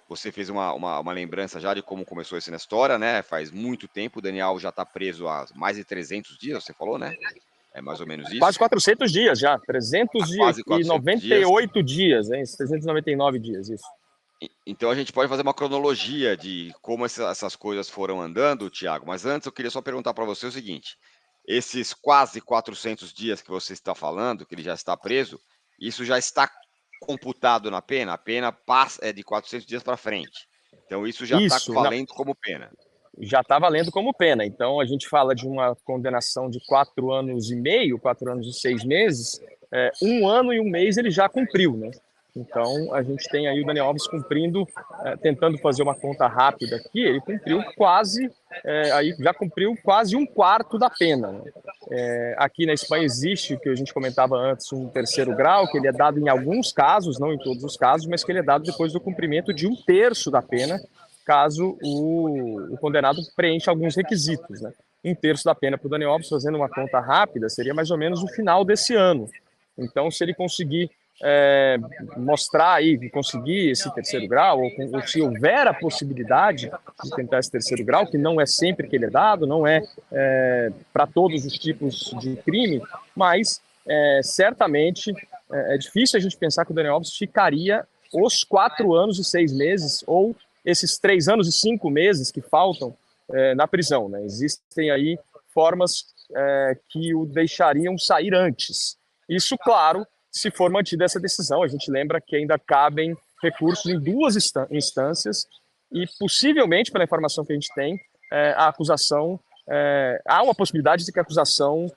você fez uma lembrança já de como começou isso na história, né? Faz muito tempo, o Daniel já está preso há mais de 300 dias, você falou, né? É mais ou menos Quase isso. 400 dias já, Há quase 400 dias. 398 dias, hein? 399 dias, isso. Então a gente pode fazer uma cronologia de como essas coisas foram andando, Tiago. Mas antes eu queria só perguntar para você o seguinte: esses quase 400 dias que você está falando, que ele já está preso, isso já está computado na pena? A pena passa de 400 dias para frente. Então isso já está Isso, valendo como pena. já está valendo como pena. Então, a gente fala de uma condenação de 4 anos e meio, 4 anos e 6 meses, 1 ano e 1 mês ele já cumpriu, né? Então, a gente tem aí o Daniel Alves cumprindo, tentando fazer uma conta rápida aqui, ele cumpriu quase, aí já cumpriu quase um quarto da pena, né? Aqui na Espanha existe, o que a gente comentava antes, um terceiro grau, que ele é dado em alguns casos, não em todos os casos, mas que ele é dado depois do cumprimento de um terço da pena, caso o condenado preencha alguns requisitos, né? Um terço da pena para o Daniel Alves, fazendo uma conta rápida, seria mais ou menos o final desse ano. Então, se ele conseguir mostrar aí, conseguir esse terceiro grau, ou se houver a possibilidade de tentar esse terceiro grau, que não é sempre que ele é dado, não para todos os tipos de crime, mas certamente é difícil a gente pensar que o Daniel Alves ficaria os 4 anos e 6 meses ou esses 3 anos e 5 meses que faltam na prisão, né? Existem aí formas que o deixariam sair antes. Isso, claro, se for mantida essa decisão. A gente lembra que ainda cabem recursos em duas instâncias e, possivelmente, pela informação que a gente tem, a acusação, há uma possibilidade de que a acusação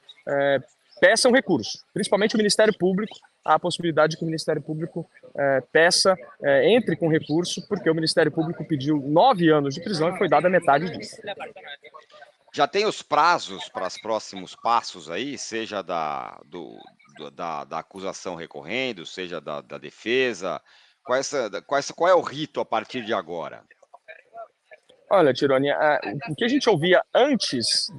peça um recurso, principalmente o Ministério Público, há a possibilidade de que o Ministério Público entre com recurso, porque o Ministério Público pediu 9 anos de prisão e foi dada metade disso. Já tem os prazos para os próximos passos aí, seja da acusação recorrendo, seja da defesa? Qual é o rito a partir de agora? Olha, Tironi, o que a gente ouvia antes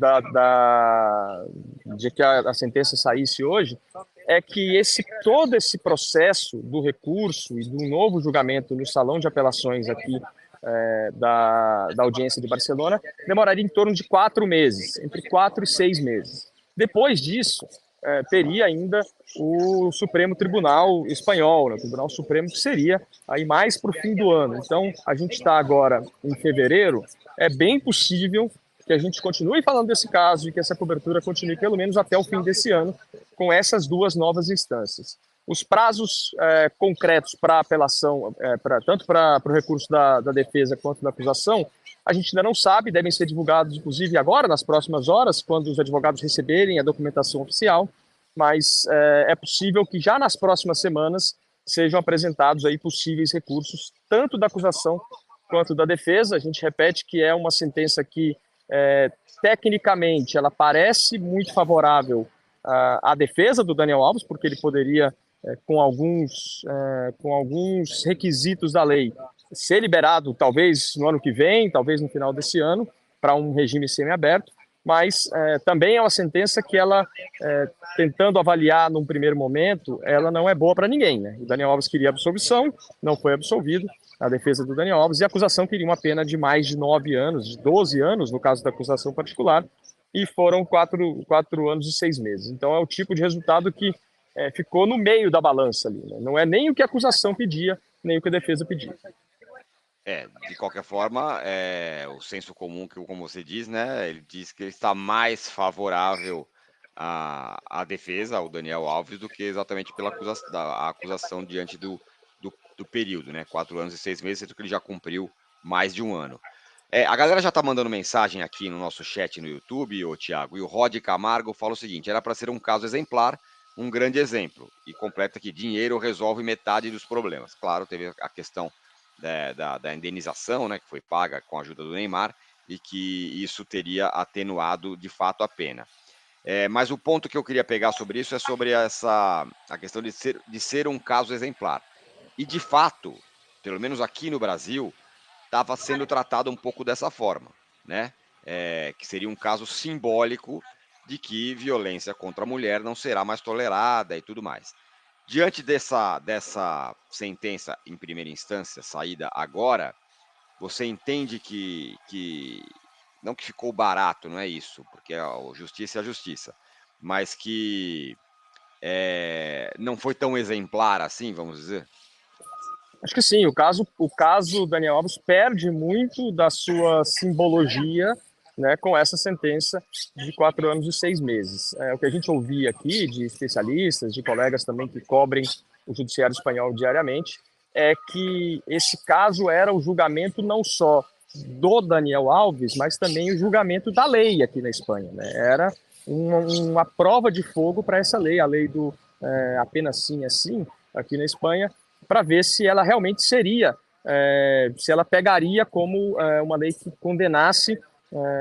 de que a sentença saísse hoje é que todo esse processo do recurso e do novo julgamento no Salão de Apelações aqui da audiência de Barcelona demoraria em torno de 4 meses, entre 4 e 6 meses. Depois disso, teria ainda o Supremo Tribunal Espanhol, né, o Tribunal Supremo, que seria aí mais para o fim do ano. Então, a gente está agora em fevereiro, é bem possível que a gente continue falando desse caso e que essa cobertura continue pelo menos até o fim desse ano, com essas duas novas instâncias. Os prazos concretos para apelação, tanto para o recurso da defesa quanto da acusação, a gente ainda não sabe, devem ser divulgados, inclusive, agora, nas próximas horas, quando os advogados receberem a documentação oficial, mas é possível que já nas próximas semanas sejam apresentados aí possíveis recursos, tanto da acusação quanto da defesa. A gente repete que é uma sentença que, tecnicamente, ela parece muito favorável à defesa do Daniel Alves, porque ele poderia, com alguns requisitos da lei, ser liberado talvez no ano que vem, talvez no final desse ano, para um regime semiaberto, mas também é uma sentença que ela, tentando avaliar num primeiro momento, ela não é boa para ninguém, né? O Daniel Alves queria absolvição, não foi absolvido, a defesa do Daniel Alves, e a acusação queria uma pena de mais de 9 anos, de 12 anos, no caso da acusação particular, e foram 4 anos e 6 meses. Então é o tipo de resultado que ficou no meio da balança ali, né? Não é nem o que a acusação pedia, nem o que a defesa pedia. De qualquer forma, o senso comum, que, como você diz, né? Ele diz que ele está mais favorável à defesa, ao Daniel Alves, do que exatamente pela acusação diante do período, né? 4 anos e 6 meses, sendo que ele já cumpriu mais de um ano. A galera já está mandando mensagem aqui no nosso chat no YouTube, ô Thiago, e o Rod Camargo fala o seguinte: era para ser um caso exemplar, um grande exemplo, e completa que dinheiro resolve metade dos problemas. Claro, teve a questão da indenização, né, que foi paga com a ajuda do Neymar, e que isso teria atenuado de fato a pena. Mas o ponto que eu queria pegar sobre isso é sobre a questão de ser um caso exemplar. E de fato, pelo menos aqui no Brasil, estava sendo tratado um pouco dessa forma, né? Que seria um caso simbólico de que violência contra a mulher não será mais tolerada e tudo mais. Diante dessa sentença em primeira instância, saída agora, você entende que não que ficou barato, não é isso, porque a justiça é a justiça, mas que não foi tão exemplar assim, vamos dizer? Acho que sim, o caso Daniel Alves perde muito da sua simbologia, né, com essa sentença de 4 anos e 6 meses. O que a gente ouvia aqui de especialistas, de colegas também que cobrem o judiciário espanhol diariamente, é que esse caso era o julgamento não só do Daniel Alves, mas também o julgamento da lei aqui na Espanha, né? Era uma prova de fogo para essa lei, a lei do apenas sim é sim, aqui na Espanha, para ver se ela realmente seria, se ela pegaria como uma lei que condenasse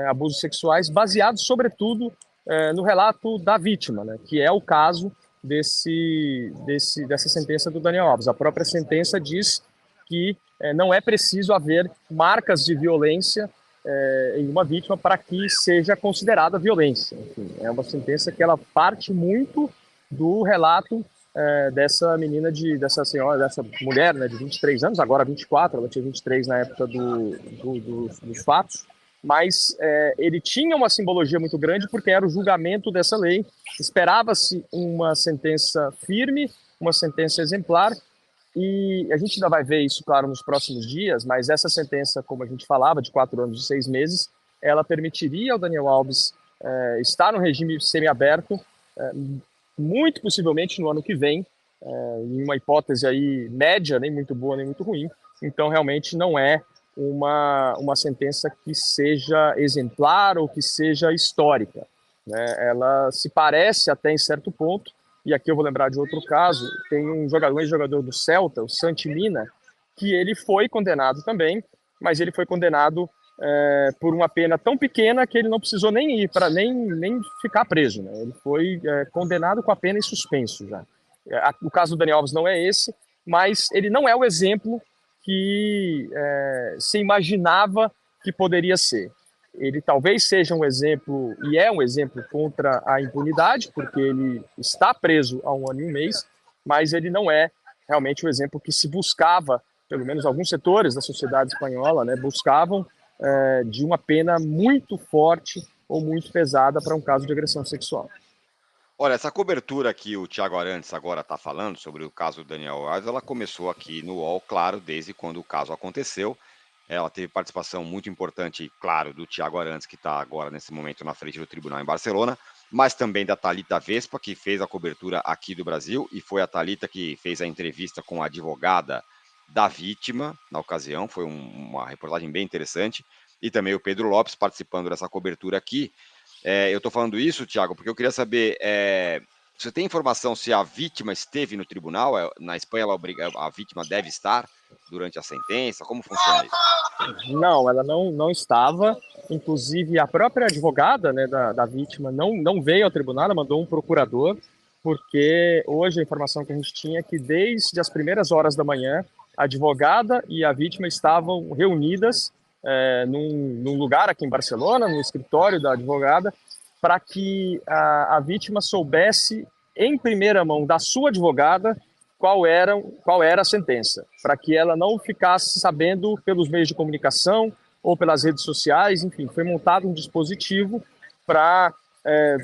abusos sexuais, baseados, sobretudo, no relato da vítima, né, que é o caso dessa sentença do Daniel Alves. A própria sentença diz que não é preciso haver marcas de violência em uma vítima para que seja considerada violência. Enfim, é uma sentença que ela parte muito do relato dessa menina, dessa senhora, dessa mulher, né, de 23 anos, agora 24, ela tinha 23 na época dos fatos, mas ele tinha uma simbologia muito grande porque era o julgamento dessa lei, esperava-se uma sentença firme, uma sentença exemplar, e a gente ainda vai ver isso, claro, nos próximos dias, mas essa sentença, como a gente falava, de 4 anos e 6 meses, ela permitiria ao Daniel Alves estar no regime semiaberto, muito possivelmente no ano que vem, em uma hipótese aí média, nem muito boa nem muito ruim. Então, realmente não é uma sentença que seja exemplar ou que seja histórica, né? Ela se parece até em certo ponto, e aqui eu vou lembrar de outro caso, tem um ex-jogador do Celta, o Santi Mina, que ele foi condenado também, mas ele foi condenado por uma pena tão pequena que ele não precisou nem ir para nem ficar preso, né? Ele foi condenado com a pena em suspenso já. O caso do Daniel Alves não é esse, mas ele não é o exemplo que se imaginava que poderia ser. Ele talvez seja um exemplo, e é um exemplo contra a impunidade, porque ele está preso há 1 ano e 1 mês, mas ele não é realmente o exemplo que se buscava, pelo menos alguns setores da sociedade espanhola, né, buscavam de uma pena muito forte ou muito pesada para um caso de agressão sexual. Olha, essa cobertura que o Thiago Arantes agora está falando sobre o caso do Daniel Alves, ela começou aqui no UOL, claro, desde quando o caso aconteceu. Ela teve participação muito importante, claro, do Thiago Arantes, que está agora, nesse momento, na frente do tribunal em Barcelona, mas também da Thalita Vespa, que fez a cobertura aqui do Brasil, e foi a Thalita que fez a entrevista com a advogada da vítima, na ocasião, foi uma reportagem bem interessante, e também o Pedro Lopes participando dessa cobertura aqui. Eu estou falando isso, Thiago, porque eu queria saber, você tem informação se a vítima esteve no tribunal? Na Espanha, a vítima deve estar durante a sentença? Como funciona isso? Não, ela não estava. Inclusive, a própria advogada, né, da vítima não veio ao tribunal, ela mandou um procurador, porque hoje a informação que a gente tinha é que desde as primeiras horas da manhã, a advogada e a vítima estavam reunidas num lugar aqui em Barcelona, no escritório da advogada, para que a vítima soubesse em primeira mão da sua advogada qual era a sentença, para que ela não ficasse sabendo pelos meios de comunicação ou pelas redes sociais. Enfim, foi montado um dispositivo para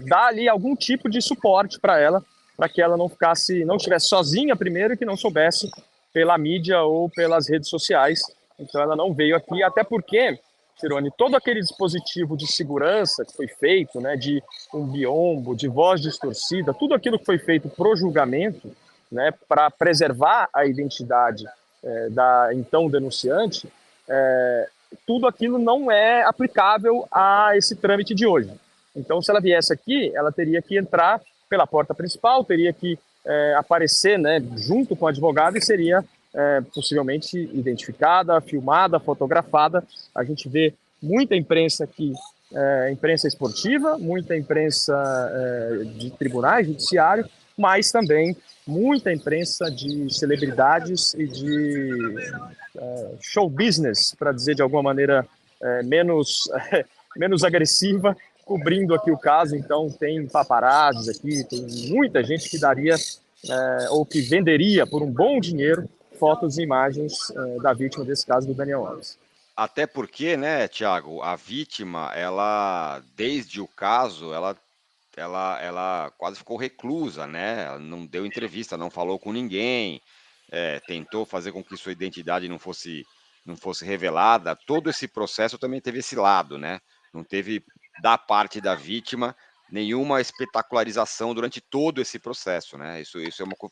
dar ali algum tipo de suporte para ela, para que ela não estivesse sozinha primeiro e que não soubesse pela mídia ou pelas redes sociais. Então ela não veio aqui, até porque, Tirone, todo aquele dispositivo de segurança que foi feito, né, de um biombo, de voz distorcida, tudo aquilo que foi feito pro julgamento, né, para preservar a identidade da então denunciante, tudo aquilo não é aplicável a esse trâmite de hoje. Então, se ela viesse aqui, ela teria que entrar pela porta principal, teria que aparecer, né, junto com o advogado, e seria possivelmente identificada, filmada, fotografada. A gente vê muita imprensa aqui, imprensa esportiva, muita imprensa de tribunais, judiciário, mas também muita imprensa de celebridades e de show business, para dizer de alguma maneira menos agressiva, cobrindo aqui o caso. Então tem paparazzis aqui, tem muita gente que daria ou que venderia por um bom dinheiro fotos e imagens da vítima desse caso do Daniel Alves. Até porque, né, Thiago, a vítima, ela, desde o caso, ela quase ficou reclusa, né? Ela não deu entrevista, não falou com ninguém, tentou fazer com que sua identidade não fosse revelada. Todo esse processo também teve esse lado, né? Não teve, da parte da vítima, nenhuma espetacularização durante todo esse processo, né? Isso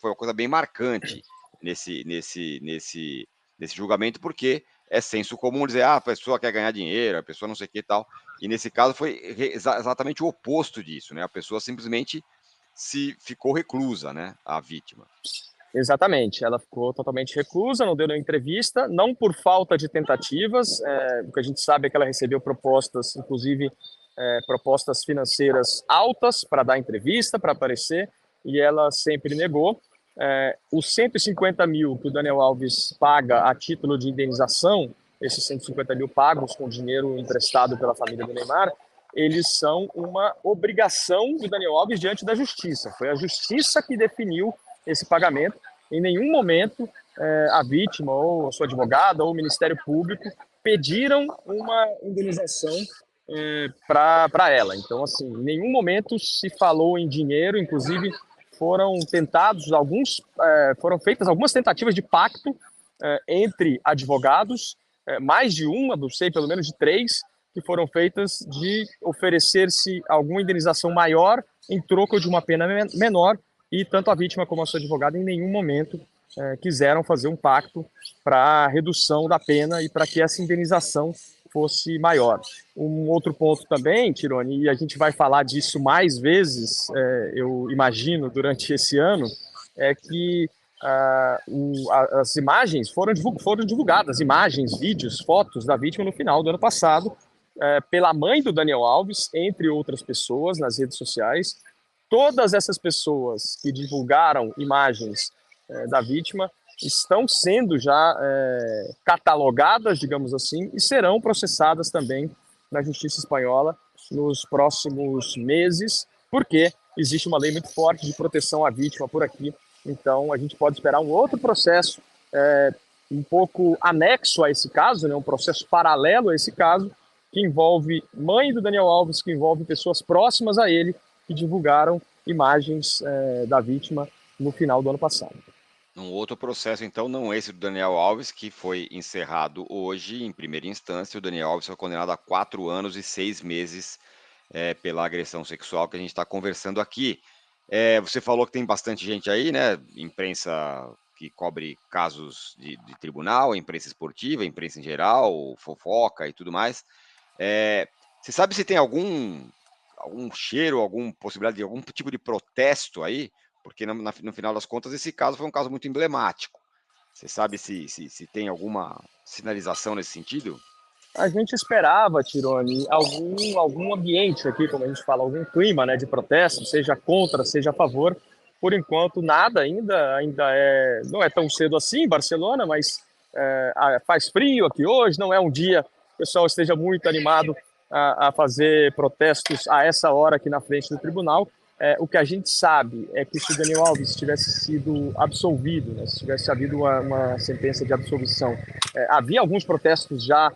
foi uma coisa bem marcante nesse julgamento, porque é senso comum dizer, a pessoa quer ganhar dinheiro, a pessoa não sei o que e tal. E nesse caso foi exatamente o oposto disso, né? A pessoa simplesmente se ficou reclusa, né? A vítima. Exatamente, ela ficou totalmente reclusa, não deu nenhuma entrevista, não por falta de tentativas, o que a gente sabe é que ela recebeu propostas, inclusive propostas financeiras altas para dar entrevista, para aparecer, e ela sempre negou. Os 150 mil que o Daniel Alves paga a título de indenização, esses 150 mil pagos com dinheiro emprestado pela família do Neymar, eles são uma obrigação do Daniel Alves diante da justiça. Foi a justiça que definiu esse pagamento. Em nenhum momento a vítima ou a sua advogada ou o Ministério Público pediram uma indenização para ela. Então, assim, em nenhum momento se falou em dinheiro, inclusive foram feitas algumas tentativas de pacto entre advogados, mais de uma, não sei, pelo menos de 3, que foram feitas de oferecer-se alguma indenização maior em troca de uma pena menor, e tanto a vítima como a sua advogada em nenhum momento quiseram fazer um pacto para redução da pena e para que essa indenização fosse maior. Um outro ponto também, Tironi, e a gente vai falar disso mais vezes, eu imagino, durante esse ano, é que as imagens foram divulgadas, imagens, vídeos, fotos da vítima no final do ano passado, pela mãe do Daniel Alves, entre outras pessoas, nas redes sociais. Todas essas pessoas que divulgaram imagens da vítima estão sendo já catalogadas, digamos assim, e serão processadas também na justiça espanhola nos próximos meses, porque existe uma lei muito forte de proteção à vítima por aqui. Então, a gente pode esperar um outro processo um pouco anexo a esse caso, né, um processo paralelo a esse caso, que envolve mãe do Daniel Alves, que envolve pessoas próximas a ele, que divulgaram imagens da vítima no final do ano passado. Um outro processo, então, não esse do Daniel Alves, que foi encerrado hoje em primeira instância. O Daniel Alves foi condenado a 4 anos e 6 meses pela agressão sexual que a gente está conversando aqui. Você falou que tem bastante gente aí, né? Imprensa que cobre casos de tribunal, imprensa esportiva, imprensa em geral, fofoca e tudo mais. Você sabe se tem algum cheiro, alguma possibilidade de algum tipo de protesto aí? Porque no final das contas esse caso foi um caso muito emblemático. Você sabe se tem alguma sinalização nesse sentido? A gente esperava, Tironi, algum ambiente aqui, como a gente fala, algum clima, né, de protesto, seja contra, seja a favor. Por enquanto, nada ainda não é tão cedo assim em Barcelona, mas faz frio aqui hoje, não é um dia que o pessoal esteja muito animado a fazer protestos a essa hora aqui na frente do tribunal. O que a gente sabe é que se o Daniel Alves tivesse sido absolvido, né, se tivesse havido uma sentença de absolvição, havia alguns protestos já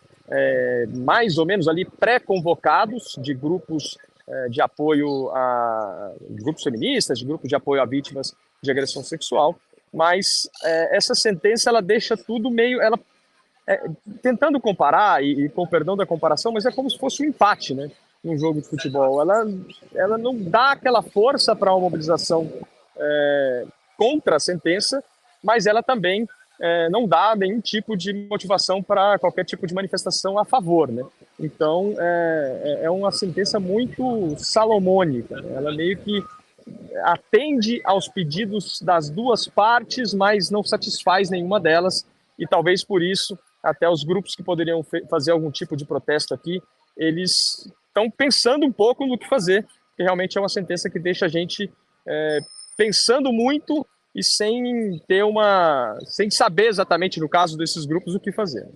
mais ou menos ali pré-convocados de grupos de apoio a grupos feministas, de grupos de apoio a vítimas de agressão sexual, mas essa sentença ela deixa tudo meio, tentando comparar e com perdão da comparação, mas é como se fosse um empate, né? Num jogo de futebol, ela não dá aquela força para uma mobilização contra a sentença, mas ela também não dá nenhum tipo de motivação para qualquer tipo de manifestação a favor, né? Então é uma sentença muito salomônica, né? Ela meio que atende aos pedidos das duas partes, mas não satisfaz nenhuma delas, e talvez por isso até os grupos que poderiam fazer algum tipo de protesto aqui, eles estão pensando um pouco no que fazer, porque realmente é uma sentença que deixa a gente pensando muito e sem saber exatamente, no caso desses grupos, o que fazer.